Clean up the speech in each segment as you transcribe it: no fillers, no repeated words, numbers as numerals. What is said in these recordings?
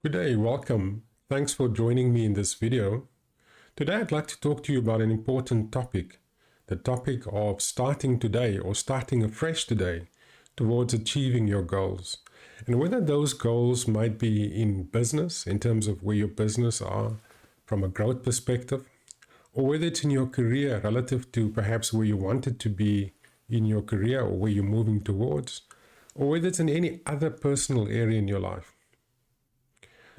Good day, welcome. Thanks for joining me in this video. Today I'd like to talk to you about an important topic, the topic of starting today or starting afresh today towards achieving your goals. And whether those goals might be in business, in terms of where your business are from a growth perspective, or whether it's in your career relative to perhaps where you want it to be in your career or where you're moving towards, or whether it's in any other personal area in your life.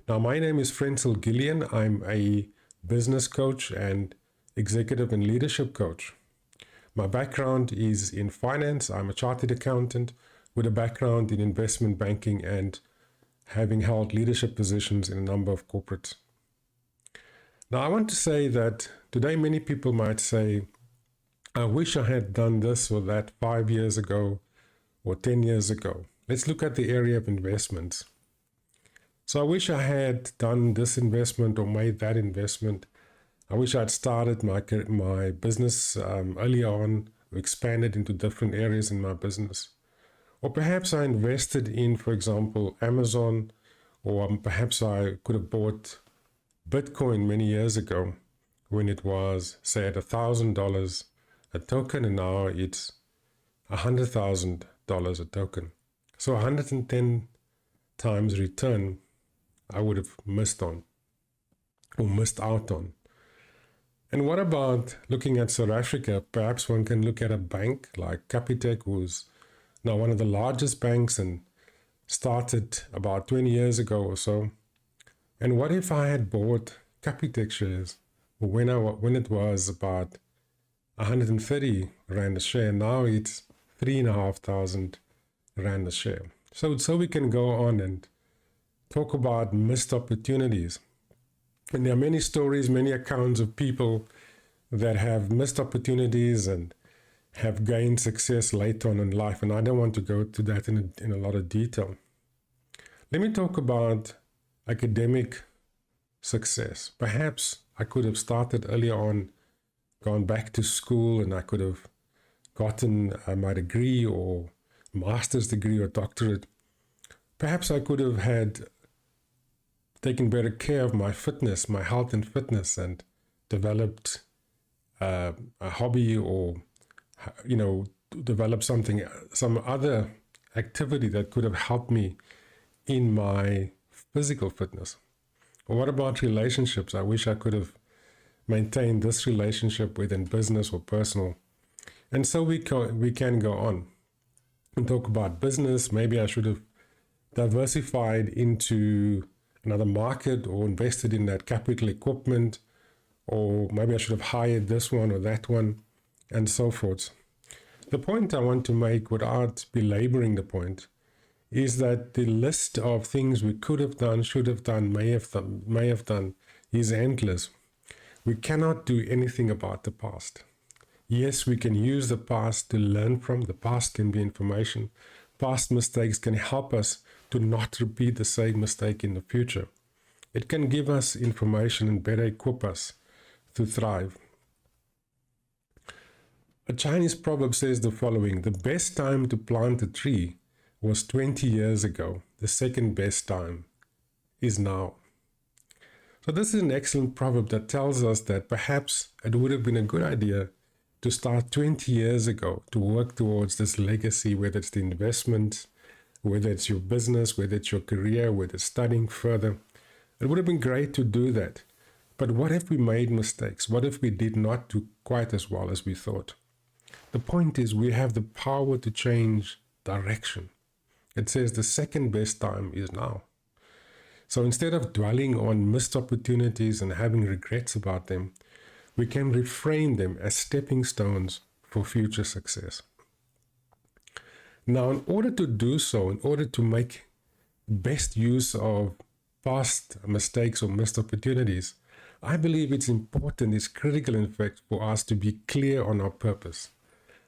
Now, my name is Frencel Gillion. I'm a business coach and executive and leadership coach. My background is in finance. I'm a chartered accountant with a background in investment banking and having held leadership positions in a number of corporates. Now, I want to say that today many people might say, I wish I had done this or that 5 years ago or 10 years ago. Let's look at the area of investments. So I wish I had done this investment or made that investment. I wish I'd started my business earlier on, expanded into different areas in my business. Or perhaps I invested in, for example, Amazon, or perhaps I could have bought Bitcoin many years ago when it was, say, at $1,000 a token, and now it's $100,000 a token. So 110 times return I would have missed out on. And what about looking at South Africa? Perhaps one can look at a bank like Capitec, who's now one of the largest banks and started about 20 years ago or so. And what if I had bought Capitec shares when it was about 130 Rand a share? Now it's 3,500 Rand a share. So we can go on and talk about missed opportunities. And there are many stories, many accounts of people that have missed opportunities and have gained success later on in life. And I don't want to go to that in a lot of detail. Let me talk about academic success. Perhaps I could have started earlier on, gone back to school, and I could have gotten my degree or master's degree or doctorate. Perhaps I could have had taken better care of my fitness, my health and fitness, and developed a hobby or, developed some other activity that could have helped me in my physical fitness. Or what about relationships? I wish I could have maintained this relationship within business or personal. And so we can go on and talk about business. Maybe I should have diversified into another market or invested in that capital equipment, or maybe I should have hired this one or that one, and so forth. The point I want to make, without belaboring the point, is that the list of things we could have done, should have done, may have done is endless. We cannot do anything about the past. Yes, we can use the past to learn from. The past can be information. Past mistakes can help us to not repeat the same mistake in the future. It can give us information and better equip us to thrive. A Chinese proverb says the following: the best time to plant a tree was 20 years ago. The second best time is now. So this is an excellent proverb that tells us that perhaps it would have been a good idea to start 20 years ago to work towards this legacy, whether it's the investment, whether it's your business, whether it's your career, whether it's studying further. It would have been great to do that. But what if we made mistakes? What if we did not do quite as well as we thought? The point is, we have the power to change direction. It says the second best time is now. So instead of dwelling on missed opportunities and having regrets about them, we can reframe them as stepping stones for future success. Now, in order to do so, in order to make best use of past mistakes or missed opportunities, I believe it's important, it's critical, in fact, for us to be clear on our purpose.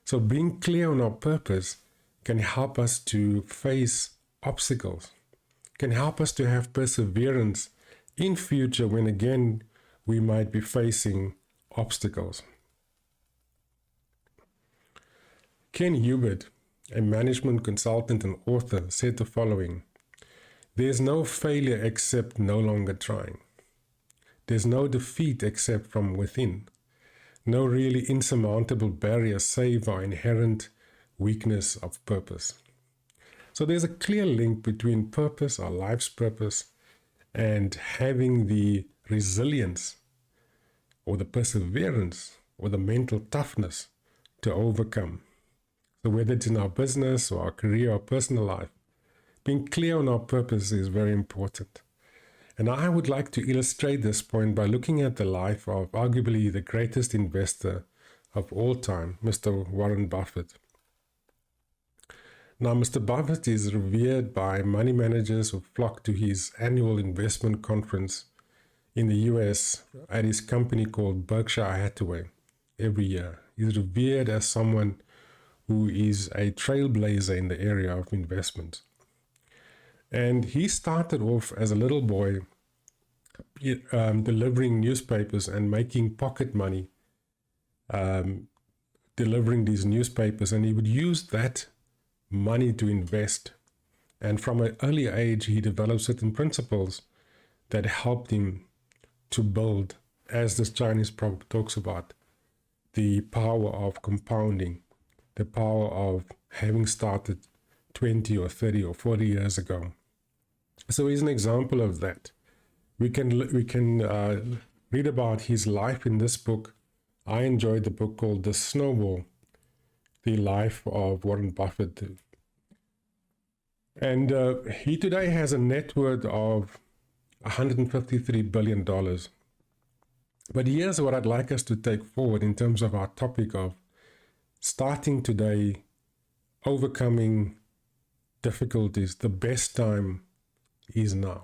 So being clear on our purpose can help us to face obstacles, can help us to have perseverance in future when, again, we might be facing obstacles. Ken Hubert, a management consultant and author, said the following: There's no failure except no longer trying. There's no defeat except from within. No really insurmountable barrier save our inherent weakness of purpose. So there's a clear link between purpose, our life's purpose, and having the resilience or the perseverance or the mental toughness to overcome. So whether it's in our business or our career or personal life, being clear on our purpose is very important. And I would like to illustrate this point by looking at the life of arguably the greatest investor of all time, Mr. Warren Buffett. Now, Mr. Buffett is revered by money managers who flock to his annual investment conference in the US at his company called Berkshire Hathaway every year. He's revered as someone who is a trailblazer in the area of investment. And he started off as a little boy delivering newspapers and making pocket money delivering these newspapers, and he would use that money to invest. And from an early age, he developed certain principles that helped him to build, as this Chinese proverb talks about, the power of compounding, the power of having started 20 or 30 or 40 years ago. So he's an example of that. We can read about his life in this book. I enjoyed the book called The Snowball, the life of Warren Buffett. And he today has a net worth of $153 billion. But here's what I'd like us to take forward in terms of our topic of starting today, overcoming difficulties. The best time is now.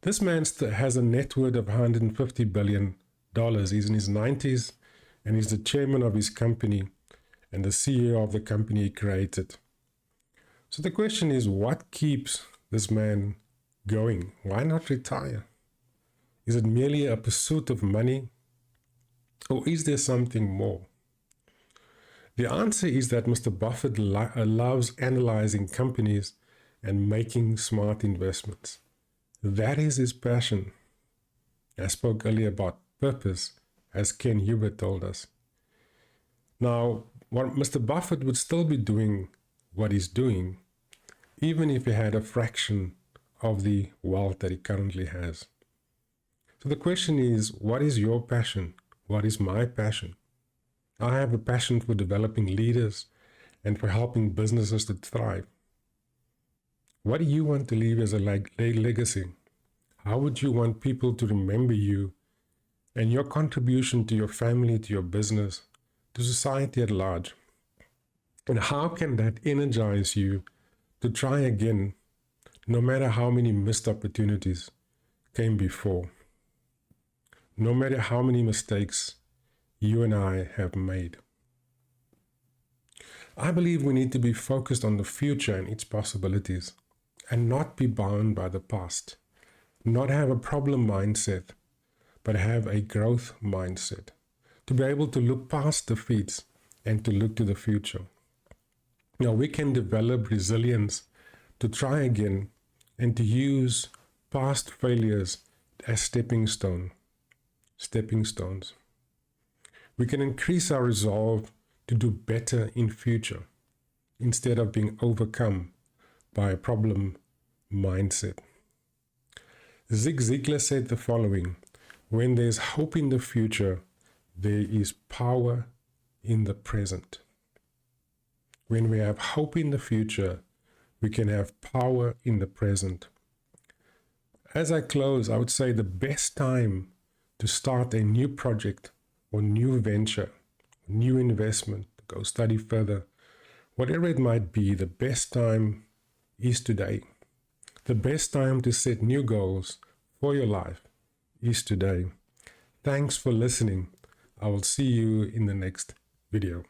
This man has a net worth of $150 billion. He's in his 90s and he's the chairman of his company and the CEO of the company he created. So the question is, what keeps this man going? Why not retire? Is it merely a pursuit of money, or is there something more? The answer is that Mr. Buffett loves analyzing companies and making smart investments. That is his passion. I spoke earlier about purpose, as Ken Hubert told us. Now, what Mr. Buffett would still be doing what he's doing, even if he had a fraction of the wealth that he currently has. So the question is, what is your passion? What is my passion? I have a passion for developing leaders and for helping businesses to thrive. What do you want to leave as a legacy? How would you want people to remember you and your contribution to your family, to your business, to society at large? And how can that energize you to try again, no matter how many missed opportunities came before, no matter how many mistakes you and I have made? I believe we need to be focused on the future and its possibilities and not be bound by the past, not have a problem mindset, but have a growth mindset, to be able to look past defeats and to look to the future. Now, we can develop resilience to try again and to use past failures as stepping stones. We can increase our resolve to do better in future instead of being overcome by a problem mindset. Zig Ziglar said the following: when there's hope in the future, there is power in the present. When we have hope in the future, we can have power in the present. As I close, I would say the best time to start a new project or new venture, new investment, to go study further, whatever it might be, the best time is today. The best time to set new goals for your life is today. Thanks for listening. I will see you in the next video.